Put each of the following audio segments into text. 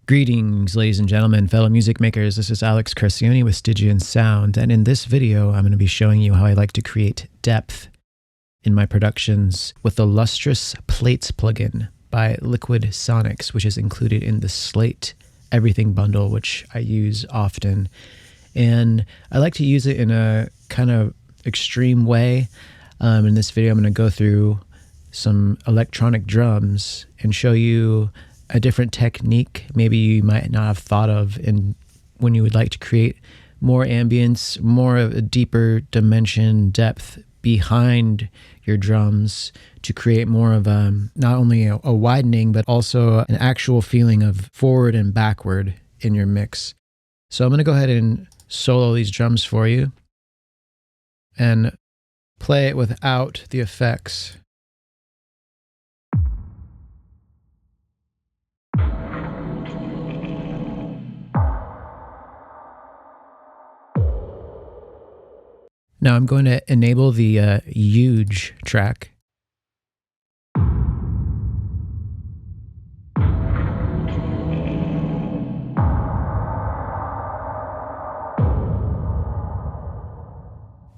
Greetings, ladies and gentlemen, fellow music makers. This is Alex Carcioni with Stygian Sound, and in this video, I'm going to be showing you how I like to create depth in my productions with the Lustrous Plates plugin by Liquid Sonics, which is included in the Slate Everything bundle, which I use often. And I like to use it in a kind of extreme way. In this video, I'm going to go through some electronic drums and show you a different technique maybe you might not have thought of when you would like to create more ambience, more of a deeper dimension, depth behind your drums to create more of not only a widening, but also an actual feeling of forward and backward in your mix. So I'm going to go ahead and solo these drums for you and play it without the effects. Now I'm going to enable the huge track.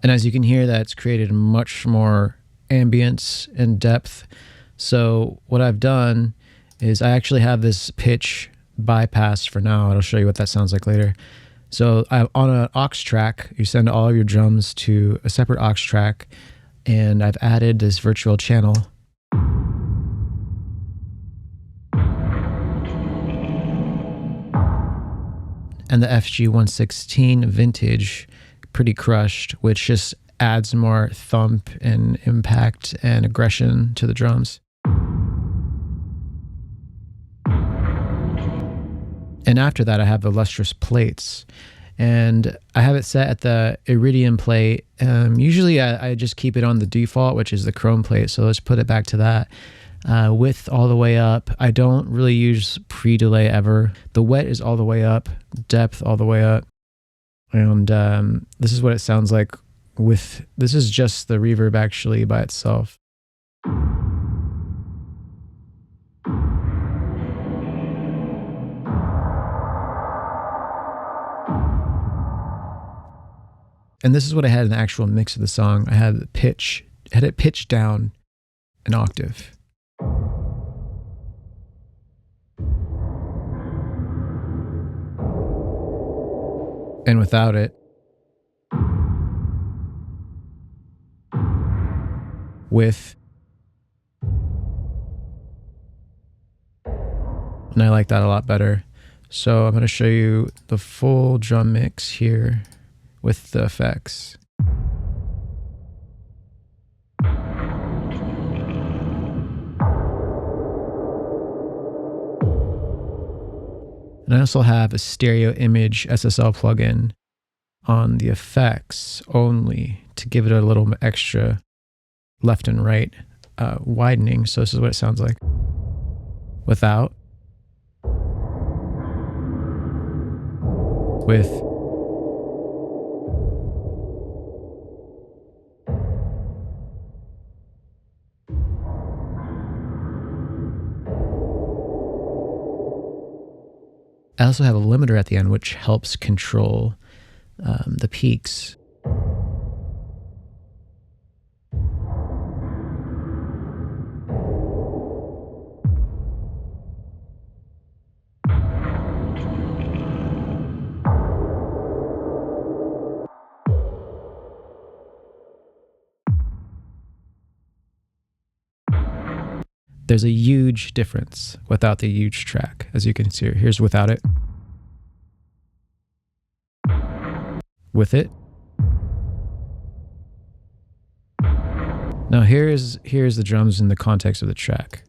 And as you can hear, that's created much more ambience and depth. So what I've done is I actually have this pitch bypass for now. I'll show you what that sounds like later. So on an aux track, you send all of your drums to a separate aux track, and I've added this virtual channel. And the FG116 vintage, pretty crushed, which just adds more thump and impact and aggression to the drums. And after that, I have the Lustrous Plates, and I have it set at the Iridium plate. Usually I just keep it on the default, which is the Chrome plate. So let's put it back to that. Width all the way up. I don't really use pre-delay ever. The wet is all the way up, depth all the way up. And this is what it sounds like this is just the reverb actually by itself. And this is what I had in the actual mix of the song. I had it pitched down an octave. And without it, with, and I like that a lot better. So I'm going to show you the full drum mix here with the effects. And I also have a stereo image SSL plugin on the effects only to give it a little extra left and right widening. So this is what it sounds like without, with, I also have a limiter at the end, which helps control the peaks. There's a huge difference without the huge track, as you can see here. Here's without it. With it. Now here's the drums in the context of the track.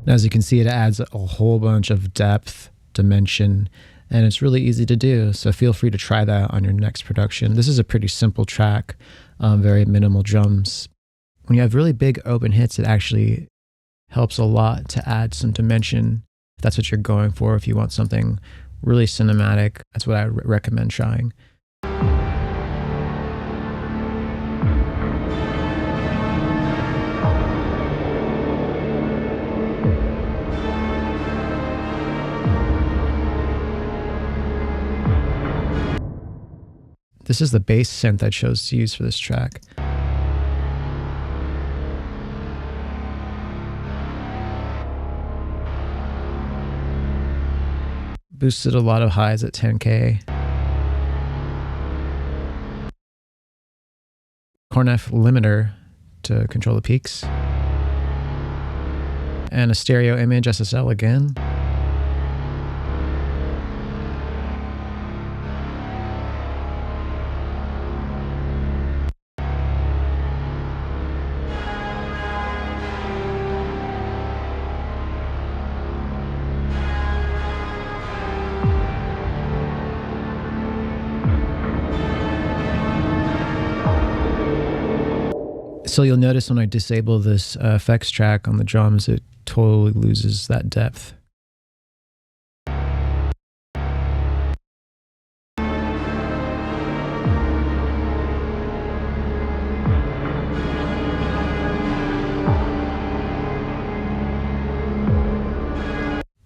As you can see, it adds a whole bunch of depth, dimension, and it's really easy to do. So feel free to try that on your next production. This is a pretty simple track, very minimal drums. When you have really big open hits, it actually helps a lot to add some dimension. If that's what you're going for, if you want something really cinematic, that's what I recommend trying. This is the bass synth I chose to use for this track. Boosted a lot of highs at 10K. Cornef limiter to control the peaks. And a stereo image SSL again. So you'll notice when I disable this effects track on the drums, it totally loses that depth.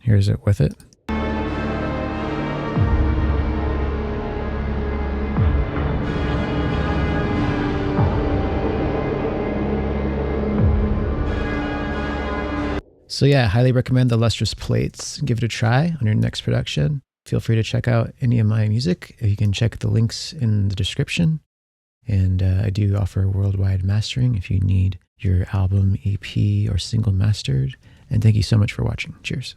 Here's it with it. So yeah, I highly recommend the Lustrous plates. Give it a try on your next production. Feel free to check out any of my music. You can check the links in the description. And I do offer worldwide mastering if you need your album, EP, or single mastered. And thank you so much for watching. Cheers.